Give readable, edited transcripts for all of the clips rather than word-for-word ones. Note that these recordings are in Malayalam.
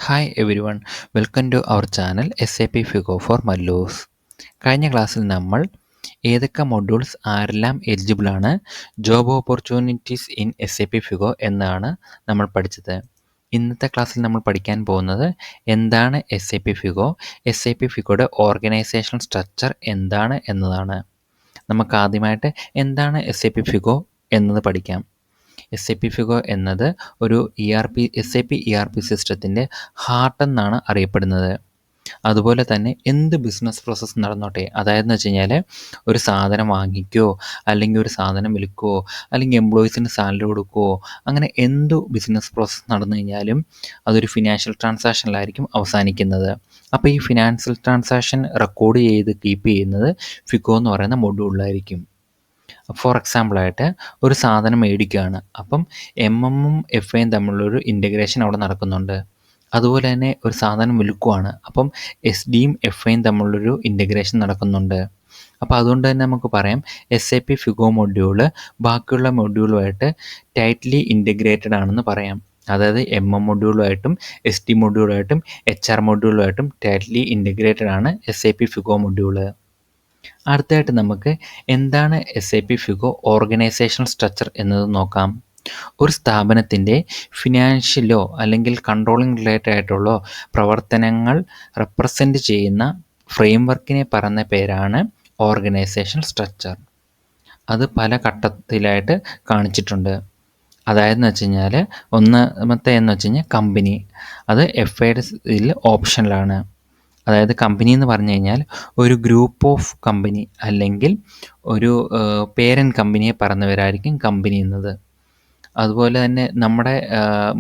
Hi everyone, welcome to our channel SAP FICO for Mallus. കഴിഞ്ഞ ക്ലാസ്സിൽ നമ്മൾ ഏതൊക്കെ മൊഡ്യൂൾസ് ആരെല്ലാം എലിജിബിൾ ആണ്, job opportunities in SAP FICO എന്നാണ് നമ്മൾ പഠിച്ചത്. ഇന്നത്തെ ക്ലാസ്സിൽ നമ്മൾ പഠിക്കാൻ പോകുന്നത് എന്താണ് SAP ഫിഗോ, SAP ഫിഗോയുടെ ഓർഗനൈസേഷണൽ സ്ട്രക്ചർ എന്താണ് എന്നതാണ്. നമുക്ക് ആദ്യമായിട്ട് എന്താണ് SAP ഫിഗോ എന്നത് പഠിക്കാം. SAP ഫിഗോ എന്നത് ഒരു SAP ERP സിസ്റ്റത്തിൻ്റെ ഹാർട്ട് എന്നാണ് അറിയപ്പെടുന്നത്. അതുപോലെ തന്നെ എന്ത് ബിസിനസ് പ്രോസസ്സ് നടന്നോട്ടെ, അതായതെന്ന് വെച്ച് കഴിഞ്ഞാൽ ഒരു സാധനം വാങ്ങിക്കുകയോ അല്ലെങ്കിൽ ഒരു സാധനം വിൽക്കുകയോ അല്ലെങ്കിൽ എംപ്ലോയീസിന് സാലറി കൊടുക്കുകയോ അങ്ങനെ എന്തു ബിസിനസ് പ്രോസസ്സ് നടന്നു കഴിഞ്ഞാലും അതൊരു ഫിനാൻഷ്യൽ ട്രാൻസാക്ഷനിലായിരിക്കും അവസാനിക്കുന്നത്. അപ്പോൾ ഈ ഫിനാൻഷ്യൽ ട്രാൻസാക്ഷൻ റെക്കോർഡ് ചെയ്ത് കീപ്പ് ചെയ്യുന്നത് ഫിഗോ എന്ന് പറയുന്ന മൊഡ്യൂളിലായിരിക്കും. ഫോർ എക്സാമ്പിളായിട്ട് ഒരു സാധനം മേടിക്കുകയാണ്, അപ്പം MM-ഉം FAയും തമ്മിലുള്ളൊരു ഇൻ്റഗ്രേഷൻ അവിടെ നടക്കുന്നുണ്ട്. അതുപോലെ തന്നെ ഒരു സാധനം വിൽക്കുവാണ്, അപ്പം SD-യും FAയും തമ്മിലുള്ളൊരു ഇൻ്റഗ്രേഷൻ നടക്കുന്നുണ്ട്. അപ്പോൾ അതുകൊണ്ട് തന്നെ നമുക്ക് പറയാം SAP ഫിഗോ മൊഡ്യൂള് ബാക്കിയുള്ള മൊഡ്യൂളുമായിട്ട് ടൈറ്റ്ലി ഇൻ്റഗ്രേറ്റഡ് ആണെന്ന് പറയാം. അതായത് MM മൊഡ്യൂളുമായിട്ടും SD മൊഡ്യൂളുമായിട്ടും HR മൊഡ്യൂളുമായിട്ടും ടൈറ്റ്ലി ഇൻ്റഗ്രേറ്റഡ് ആണ് SAP ഫിഗോ മൊഡ്യൂള്. അടുത്തതായിട്ട് നമുക്ക് എന്താണ് SAP ഫിഗോ ഓർഗനൈസേഷണൽ സ്ട്രക്ചർ എന്നത് നോക്കാം. ഒരു സ്ഥാപനത്തിൻ്റെ ഫിനാൻഷ്യലോ അല്ലെങ്കിൽ കൺട്രോളിംഗ് റിലേറ്റഡ് ആയിട്ടുള്ള പ്രവർത്തനങ്ങൾ റെപ്രസെൻ്റ് ചെയ്യുന്ന ഫ്രെയിംവർക്കിനെ പറയുന്ന പേരാണ് ഓർഗനൈസേഷണൽ സ്ട്രക്ചർ. അത് പല ഘട്ടത്തിലായിട്ട് കാണിച്ചിട്ടുണ്ട്. അതായതെന്ന് വെച്ച് കഴിഞ്ഞാൽ ഒന്നാമത്തെ എന്ന് വെച്ച് കഴിഞ്ഞാൽ കമ്പനി, അത് FAയുടെ ഇതിൽ ഓപ്ഷനിലാണ്. അതായത് കമ്പനി എന്ന് പറഞ്ഞു കഴിഞ്ഞാൽ ഒരു ഗ്രൂപ്പ് ഓഫ് കമ്പനി അല്ലെങ്കിൽ ഒരു പേരൻറ്റ് കമ്പനിയെ പറയുന്നവരായിരിക്കും കമ്പനി എന്നത്. അതുപോലെ തന്നെ നമ്മുടെ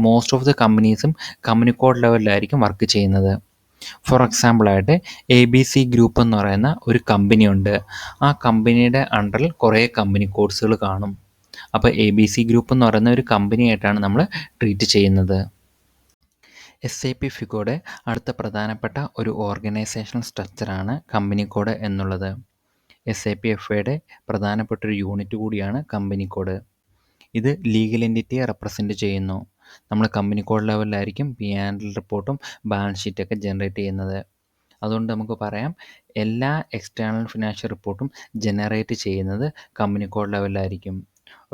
മോസ്റ്റ് ഓഫ് ദി കമ്പനീസും കമ്പനി കോഡ് ലെവലിലായിരിക്കും വർക്ക് ചെയ്യുന്നത്. ഫോർ എക്സാമ്പിളായിട്ട് ABC ഗ്രൂപ്പ് എന്ന് പറയുന്ന ഒരു കമ്പനി ഉണ്ട്. ആ കമ്പനിയുടെ അണ്ടറിൽ കുറേ കമ്പനി കോഡ്സുകൾ കാണും. അപ്പോൾ ABC ഗ്രൂപ്പ് എന്ന് പറയുന്ന ഒരു കമ്പനിയായിട്ടാണ് നമ്മൾ ട്രീറ്റ് ചെയ്യുന്നത്. SAP ഫിഗോയുടെ അടുത്ത പ്രധാനപ്പെട്ട ഒരു ഓർഗനൈസേഷണൽ സ്ട്രക്ചറാണ് കമ്പനി കോഡ് എന്നുള്ളത്. SAP FAയുടെ പ്രധാനപ്പെട്ട ഒരു യൂണിറ്റ് കൂടിയാണ് കമ്പനി കോഡ്. ഇത് ലീഗൽ എൻറ്റിറ്റിയെ റെപ്രസെൻറ്റ് ചെയ്യുന്നു. നമ്മൾ കമ്പനി കോഡ് ലെവലിലായിരിക്കും P&L റിപ്പോർട്ടും ബാലൻസ് ഷീറ്റൊക്കെ ജനറേറ്റ് ചെയ്യുന്നത്. അതുകൊണ്ട് നമുക്ക് പറയാം എല്ലാ എക്സ്റ്റേണൽ ഫിനാൻഷ്യൽ റിപ്പോർട്ടും ജനറേറ്റ് ചെയ്യുന്നത് കമ്പനി കോഡ് ലെവലിലായിരിക്കും.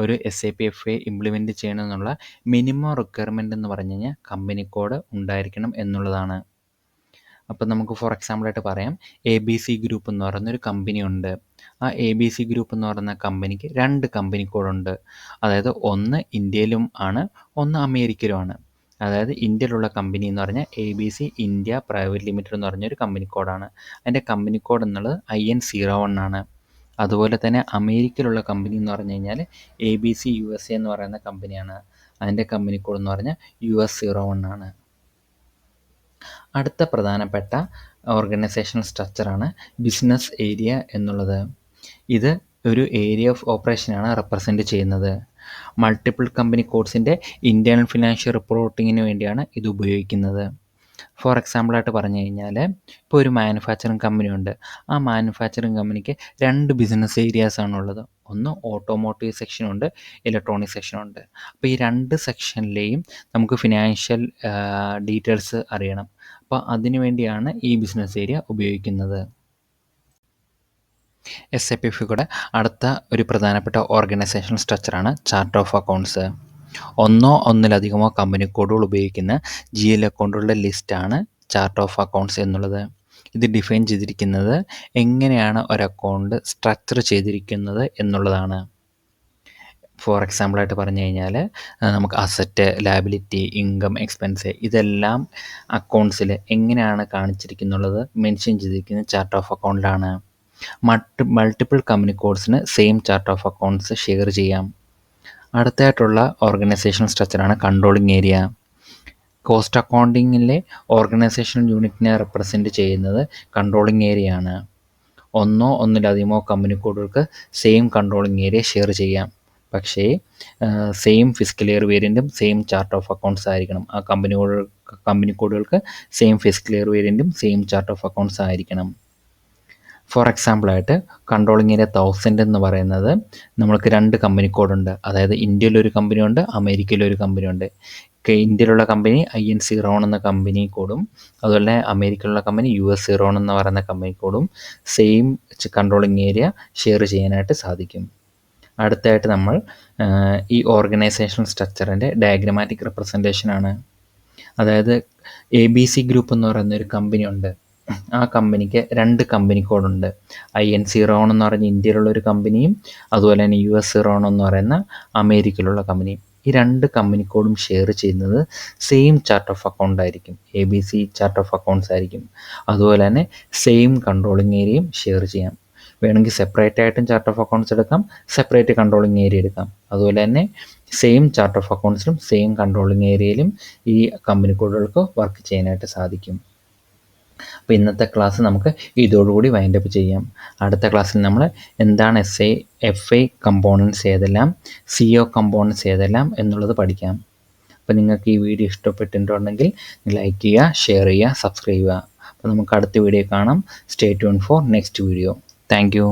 ഒരു SAP FA ഇംപ്ലിമെൻറ്റ് ചെയ്യണമെന്നുള്ള മിനിമം റിക്വയർമെൻ്റ് എന്ന് പറഞ്ഞു കഴിഞ്ഞാൽ കമ്പനി കോഡ് ഉണ്ടായിരിക്കണം എന്നുള്ളതാണ്. അപ്പോൾ നമുക്ക് ഫോർ എക്സാമ്പിളായിട്ട് പറയാം ABC ഗ്രൂപ്പ് എന്ന് പറയുന്നൊരു കമ്പനി ഉണ്ട്. ആ ABC ഗ്രൂപ്പ് എന്ന് പറയുന്ന കമ്പനിക്ക് 2 കമ്പനി കോഡുണ്ട്. അതായത് ഒന്ന് ഇന്ത്യയിലും ആണ്, ഒന്ന് അമേരിക്കയിലുമാണ്. അതായത് ഇന്ത്യയിലുള്ള കമ്പനി എന്ന് പറഞ്ഞാൽ ABC ഇന്ത്യ പ്രൈവറ്റ് ലിമിറ്റഡ് എന്ന് പറഞ്ഞൊരു കമ്പനി കോഡാണ്. അതിൻ്റെ കമ്പനി കോഡ് എന്നുള്ളത് IN01 ആണ്. അതുപോലെ തന്നെ അമേരിക്കയിലുള്ള കമ്പനി എന്ന് പറഞ്ഞു കഴിഞ്ഞാൽ ABC USA എന്ന് പറയുന്ന കമ്പനിയാണ്. അതിൻ്റെ കമ്പനി കോഡ് എന്ന് പറഞ്ഞാൽ US01 ആണ്. അടുത്ത പ്രധാനപ്പെട്ട ഓർഗനൈസേഷണൽ സ്ട്രക്ചറാണ് ബിസിനസ് ഏരിയ എന്നുള്ളത്. ഇത് ഒരു ഏരിയ ഓഫ് ഓപ്പറേഷനാണ് റെപ്രസെൻറ്റ് ചെയ്യുന്നത്. മൾട്ടിപ്പിൾ കമ്പനി കോഡ്സിൻ്റെ ഇൻറ്റേർണൽ ഫിനാൻഷ്യൽ റിപ്പോർട്ടിങ്ങിന് വേണ്ടിയാണ് ഇത് ഉപയോഗിക്കുന്നത്. ഫോർ എക്സാമ്പിളായിട്ട് പറഞ്ഞു കഴിഞ്ഞാൽ ഇപ്പോൾ ഒരു മാനുഫാക്ചറിങ് കമ്പനി ഉണ്ട്. ആ മാനുഫാക്ചറിങ് കമ്പനിക്ക് 2 ബിസിനസ് ഏരിയാസാണുള്ളത്. ഒന്ന് ഓട്ടോമോട്ടീവ് സെക്ഷനുണ്ട്, ഇലക്ട്രോണിക് സെക്ഷനുണ്ട്. അപ്പോൾ ഈ 2 സെക്ഷനിലെയും നമുക്ക് ഫിനാൻഷ്യൽ ഡീറ്റെയിൽസ് അറിയണം. അപ്പോൾ അതിനു വേണ്ടിയാണ് ഈ ബിസിനസ് ഏരിയ ഉപയോഗിക്കുന്നത്. SAP ഫിഗോയുടെ അടുത്ത ഒരു പ്രധാനപ്പെട്ട ഓർഗനൈസേഷണൽ സ്ട്രക്ചറാണ് ചാർട്ട് ഓഫ് അക്കൗണ്ട്സ്. ഒന്നോ ഒന്നിലധികമോ കമ്പനി കോഡുകൾ ഉപയോഗിക്കുന്ന GL അക്കൗണ്ടുകളുടെ ലിസ്റ്റാണ് ചാർട്ട് ഓഫ് അക്കൗണ്ട്സ് എന്നുള്ളത്. ഇത് ഡിഫൈൻ ചെയ്തിരിക്കുന്നത് എങ്ങനെയാണ് ഒരു അക്കൗണ്ട് സ്ട്രക്ചർ ചെയ്തിരിക്കുന്നത് എന്നുള്ളതാണ്. ഫോർ എക്സാമ്പിളായിട്ട് പറഞ്ഞു കഴിഞ്ഞാൽ നമുക്ക് അസറ്റ്, ലയബിലിറ്റി, ഇൻകം, എക്സ്പെൻസ് ഇതെല്ലാം അക്കൗണ്ട്സിൽ എങ്ങനെയാണ് കാണിച്ചിരിക്കുന്നുള്ളത് മെൻഷൻ ചെയ്തിരിക്കുന്നത് ചാർട്ട് ഓഫ് അക്കൗണ്ടിലാണ്. മൾട്ടിപ്പിൾ കമ്പനി കോഡ്സിന് same chart of accounts share ചെയ്യാം. അടുത്തതായിട്ടുള്ള ഓർഗനൈസേഷണൽ സ്ട്രക്ചറാണ് കൺട്രോളിംഗ് ഏരിയ. കോസ്റ്റ് അക്കൗണ്ടിങ്ങിലെ ഓർഗനൈസേഷണൽ യൂണിറ്റിനെ റെപ്രസെൻറ്റ് ചെയ്യുന്നത് കൺട്രോളിംഗ് ഏരിയ ആണ്. ഒന്നോ ഒന്നിലധികമോ കമ്പനി കോഡുകൾക്ക് സെയിം കൺട്രോളിംഗ് ഏരിയ ഷെയർ ചെയ്യാം. പക്ഷേ സെയിം ഫിസ്ക്കൽ ഇയർ വേരിയൻറ്റും സെയിം ചാർട്ട് ഓഫ് അക്കൗണ്ട്സ് ആയിരിക്കണം. ആ കമ്പനി കോഡുകൾക്ക് സെയിം ഫിസ്ക്കൽ ഇയർ വേരിയൻറ്റും സെയിം ചാർട്ട് ഓഫ് അക്കൗണ്ട്സ് ആയിരിക്കണം. ഫോർ എക്സാമ്പിളായിട്ട് കൺട്രോളിംഗ് ഏരിയ 1000 എന്ന് പറയുന്നത് നമ്മൾക്ക് 2 കമ്പനി കോഡുണ്ട്. അതായത് ഇന്ത്യയിലൊരു കമ്പനിയുണ്ട്, അമേരിക്കയിലൊരു കമ്പനിയുണ്ട്. ഇന്ത്യയിലുള്ള കമ്പനി INC റോൺ എന്ന കമ്പനി കോഡും അതുപോലെ അമേരിക്കയിലുള്ള കമ്പനി US റോൺ എന്ന് പറയുന്ന കമ്പനി കോഡും സെയിം കൺട്രോളിങ് ഏരിയ ഷെയർ ചെയ്യാനായിട്ട് സാധിക്കും. അടുത്തായിട്ട് നമ്മൾ ഈ ഓർഗനൈസേഷണൽ സ്ട്രക്ചറിൻ്റെ ഡയഗ്രമാറ്റിക് റെപ്രസെൻറ്റേഷൻ ആണ്. അതായത് ABC ഗ്രൂപ്പ് എന്ന് പറയുന്ന ഒരു കമ്പനി ഉണ്ട്. ആ കമ്പനിക്ക് 2 കമ്പനി കോഡുണ്ട്. INC റോൺ എന്ന് പറയുന്ന ഇന്ത്യയിലുള്ള ഒരു കമ്പനിയും അതുപോലെ തന്നെ US റോൺ എന്ന് പറയുന്ന അമേരിക്കയിലുള്ള കമ്പനിയും. ഈ 2 കമ്പനി കോഡും ഷെയർ ചെയ്യുന്നത് സെയിം ചാർട്ട് ഓഫ് അക്കൗണ്ട് ആയിരിക്കും. ABC ചാർട്ട് ഓഫ് അക്കൗണ്ട്സ് ആയിരിക്കും. അതുപോലെ തന്നെ സെയിം കൺട്രോളിങ് ഏരിയയും ഷെയർ ചെയ്യാം. വേണമെങ്കിൽ സെപ്പറേറ്റ് ആയിട്ടും ചാർട്ട് ഓഫ് അക്കൗണ്ട്സ് എടുക്കാം, സെപ്പറേറ്റ് കൺട്രോളിങ് ഏരിയ എടുക്കാം. അതുപോലെ തന്നെ സെയിം ചാർട്ട് ഓഫ് അക്കൗണ്ട്സിലും സെയിം കൺട്രോളിങ് ഏരിയയിലും ഈ കമ്പനി കോഡുകൾക്ക് വർക്ക് ചെയ്യാനായിട്ട് സാധിക്കും. അപ്പോൾ ഇന്നത്തെ ക്ലാസ് നമുക്ക് ഇതോടുകൂടി വൈൻഡപ്പ് ചെയ്യാം. അടുത്ത ക്ലാസ്സിൽ നമ്മൾ എന്താണ് FI കമ്പോണൻസ് ഏതെല്ലാം, CO കമ്പോണൻസ് ഏതെല്ലാം എന്നുള്ളത് പഠിക്കാം. അപ്പോൾ നിങ്ങൾക്ക് ഈ വീഡിയോ ഇഷ്ടപ്പെട്ടിട്ടുണ്ടെങ്കിൽ ലൈക്ക് ചെയ്യുക, ഷെയർ ചെയ്യുക, സബ്സ്ക്രൈബ് ചെയ്യുക. അപ്പോൾ നമുക്ക് അടുത്ത വീഡിയോ കാണാം. Stay tune for next video. Thank you.